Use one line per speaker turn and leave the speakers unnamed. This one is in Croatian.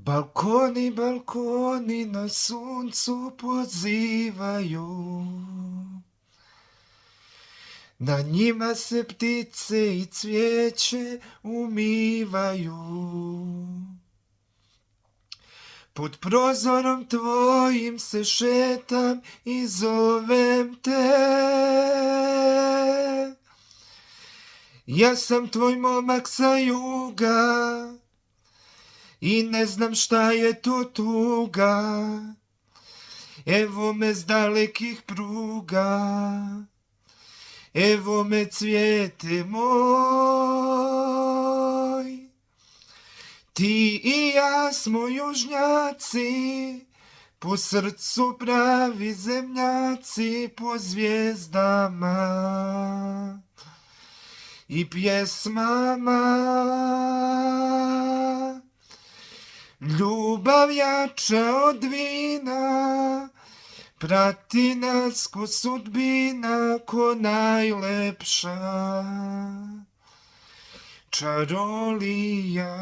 Balkoni, balkoni na suncu pozivaju, na njima se ptice i cvijeće umivaju. Pod prozorom tvojim se šetam i zovem te. Ja sam tvoj momak sa juga i ne znam šta je to tuga. Evo me s dalekih pruga, evo me cvijete moj. Ti i ja smo južnjaci, po srcu pravi zemljaci, po zvijezdama i pjesmama. Ljubav jača od vina, prati nas ko sudbina, ko najlepša čarolija.